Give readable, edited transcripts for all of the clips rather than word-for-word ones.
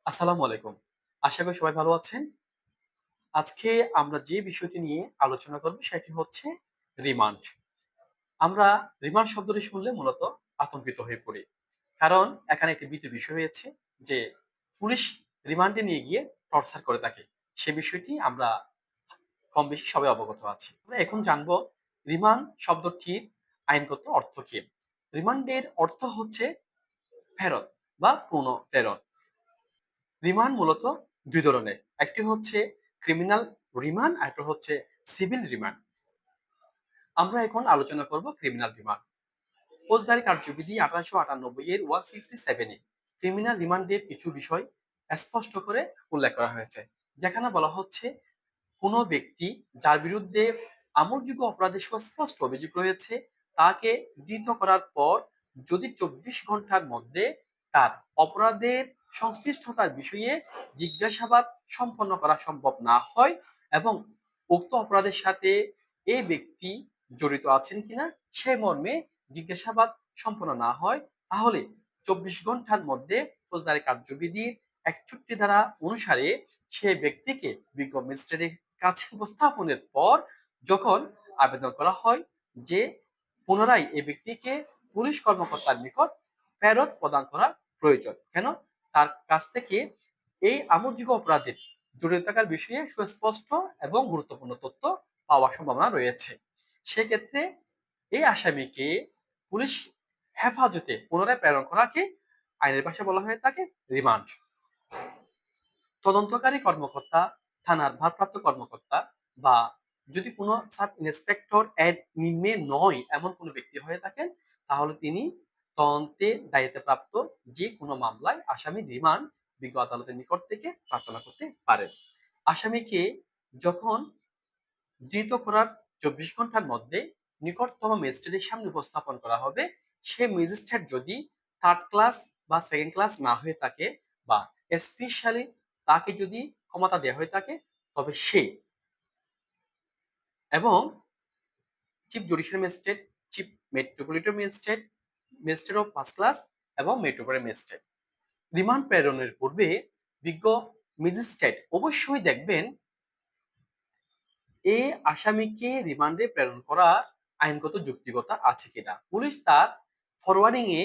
আসসালামু আলাইকুম। আশা করি সবাই ভালো আছেন। আজকে আমরা যে বিষয়টি নিয়ে আলোচনা করব সেটি হচ্ছে রিমান্ড। আমরা রিমান্ড শব্দটি শুনলে মূলত আতঙ্কিত হয়ে পড়ি। কারণ এখানে একটি ভীতির বিষয় রয়েছে যে পুলিশ রিমান্ডে নিয়ে গিয়ে টর্চার করে থাকে। সে বিষয়টি আমরা কম বেশি সবাই অবগত আছি। আমরা এখন জানব রিমান্ড শব্দটির আইনগত অর্থ কি? রিমান্ডের অর্থ হচ্ছে ফেরত বা পুনঃপ্রেরণ। রিমান্ড মূলত ২ ধরনের। একটি হচ্ছে ক্রিমিনাল রিমান্ড, আরেকটা হচ্ছে সিভিল রিমান্ড। আমরা এখন আলোচনা করব ক্রিমিনাল রিমান্ড। ফৌজদারি কার্যবিধি ১৮৯৮ এর 167 এ ক্রিমিনাল রিমান্ডের কিছু বিষয় স্পষ্ট করে উল্লেখ করা হয়েছে। যেখানে বলা হচ্ছে কোন ব্যক্তি যার বিরুদ্ধে আমলযোগ্য অপরাধের সুস্পষ্ট অভিযোগ রয়েছে তাকে গৃহীত করার পর যদি ২৪ ঘন্টার মধ্যে তার অপরাধের সংশ্লিষ্টতার বিষয়ে জিজ্ঞাসাবাদ সম্পন্ন করা সম্ভব না হয় এবং উক্ত অপরাধের সাথে এই ব্যক্তি জড়িত আছেন কিনা সে মর্মে জিজ্ঞাসাবাদ সম্পন্ন না হয়, তাহলে ২৪ ঘন্টার মধ্যে ফৌজদারি কার্যবিধির ৬১ ধারা অনুসারে সে ব্যক্তিকে বিজ্ঞ ম্যাজিস্ট্রেটের কাছে উপস্থাপনের পর যখন আবেদন করা হয় যে পুনরায় এই ব্যক্তিকে পুলিশ কর্মকর্তার নিকট ফেরত প্রদান করা প্রয়োজন। কেন? তার কাছ থেকে এই আমলযোগ্য অপরাধের জড়িত থাকার বিষয়ে সুস্পষ্ট এবং গুরুত্বপূর্ণ তথ্য পাওয়ার সম্ভাবনা রয়েছে। সেক্ষেত্রে এই আসামিকে পুলিশ হেফাজতে পুনরায় প্রেরণ করাকে আইনের ভাষায় বলা হয়ে থাকে রিমান্ড। তদন্তকারী কর্মকর্তা, থানার ভারপ্রাপ্ত কর্মকর্তা বা যদি কোনো সাব ইন্সপেক্টর এর নিম্নে নয় এমন কোনো ব্যক্তি হয়ে থাকেন, তাহলে তিনি তদন্তে দায়িত্বপ্রাপ্ত যে কোনো মামলায় আসামির রিমান্ড বিজ্ঞ আদালতের নিকট থেকে প্রার্থনা করতে পারেন। আসামিকে যখন ধৃত করার ২৪ ঘন্টার মধ্যে নিকটতম ম্যাজিস্ট্রেটের সামনে উপস্থাপন করা হবে, সে ম্যাজিস্ট্রেট যদি থার্ড ক্লাস বা সেকেন্ড ক্লাস না হয়ে থাকে বা স্পেশালি তাকে যদি ক্ষমতা দেওয়া হয়ে থাকে, তবে সে এবং chief judicial magistrate, chief metropolitan magistrate, magistrate of first class এবং মেট্রোপলিটন ম্যাজিস্ট্রেট রিমান্ড প্রেরণের পূর্বে বিজ্ঞ ম্যাজিস্ট্রেট অবশ্যই দেখবেন এই আসামিকে রিমান্ডে প্রেরণ করার আইনগত যৌক্তিকতা আছে কিনা। পুলিশ তার ফরওয়ার্ডিং এ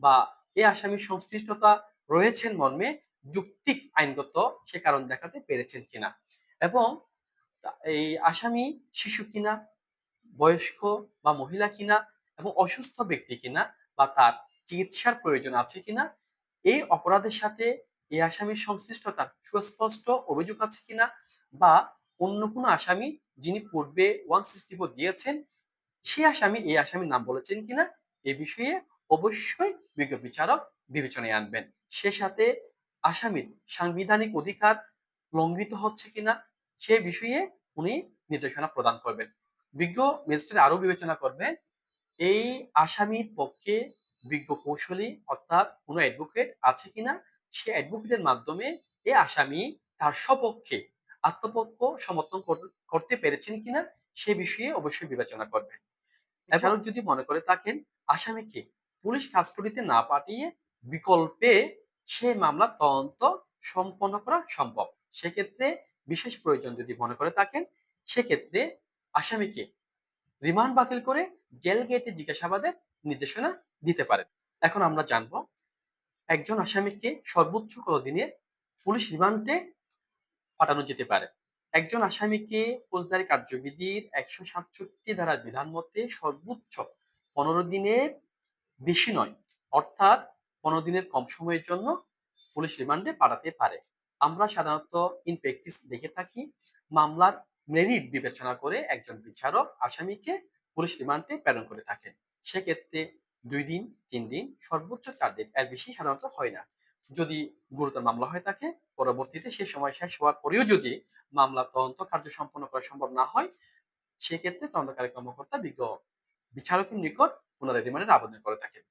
বা এই আসামির সংশ্লিষ্টতা রয়েছেন মর্মে যৌক্তিক আইনগত সে কারণ দেখাতে পেরেছেন কিনা এবং এই আসামি শিশু কিনা, বয়স্ক বা মহিলা কিনা এবং অসুস্থ ব্যক্তি কিনা বা তার চিকিৎসার প্রয়োজন আছে কিনা, এই অপরাধের সাথে এই আসামির সংশ্লিষ্টতার সুস্পষ্ট অভিযোগ আছে কিনা বা অন্য কোনো আসামি যিনি পূর্বে 164 দিয়েছেন সে আসামি এই আসামির নাম বলেছেন কিনা এ বিষয়ে অবশ্যই বিজ্ঞ বিচারক বিবেচনায় আনবেন। সে সাথে আসামির সাংবিধানিক অধিকার লঙ্ঘিত হচ্ছে কিনা সে বিষয়ে উনি নির্দেশনা প্রদান করবেন। বিজ্ঞ ম্যাজিস্ট্রেট আরো বিবেচনা করবেন এই আসামির পক্ষে বিজ্ঞ কৌশলী অর্থাৎ কোনো অ্যাডভোকেট আছে কিনা, সে অ্যাডভোকেটের মাধ্যমে এই আসামি তার স্বপক্ষে আত্মপক্ষ সমর্থন করতে পেরেছেন কিনা সে বিষয়ে অবশ্যই বিবেচনা করবেন। এছাড়াও যদি মনে করে থাকেন আসামিকে পুলিশ কাস্টডিতে না পাঠিয়ে বিকল্পে সে মামলার তদন্ত সম্পন্ন করা সম্ভব, সেক্ষেত্রে বিশেষ প্রয়োজন যদি মনে করে থাকেন সেক্ষেত্রে আসামিকে রিমান্ড বাতিল করে জেল গেটে জিজ্ঞাসাবাদের নির্দেশনা দিতে পারেন। এখন আমরা জানব একজন আসামিকে সর্বোচ্চ কতদিনের পুলিশ রিমান্ডে পাঠানো যেতে পারে। একজন আসামিকে ফৌজদারি কার্যবিধির ১৬৭ ধারার বিধান মতে সর্বোচ্চ ১৫ দিনের বেশি নয়, অর্থাৎ ১৫ দিনের কম সময়ের জন্য পুলিশ রিমান্ডে পাঠাতে পারে। আমরা সাধারণত ইন প্র্যাকটিস দেখে থাকি মামলার মেরিট বিবেচনা করে একজন বিচারক আসামিকে পুলিশ রিমান্ডে প্রেরণ করে থাকেন। সেক্ষেত্রে ২ দিন, ৩ দিন, সর্বোচ্চ ৪ দিন, এর বেশি সাধারণত হয় না। যদি গুরুতর মামলা হয়ে থাকে পরবর্তীতে সে সময় শেষ হওয়ার পরেও যদি মামলার তদন্ত কার্য সম্পন্ন করা সম্ভব না হয়, সেক্ষেত্রে তদন্তকারী কর্মকর্তা বিজ্ঞ বিচারকের নিকট পুনরায় রিমান্ডের আবেদন করে থাকেন।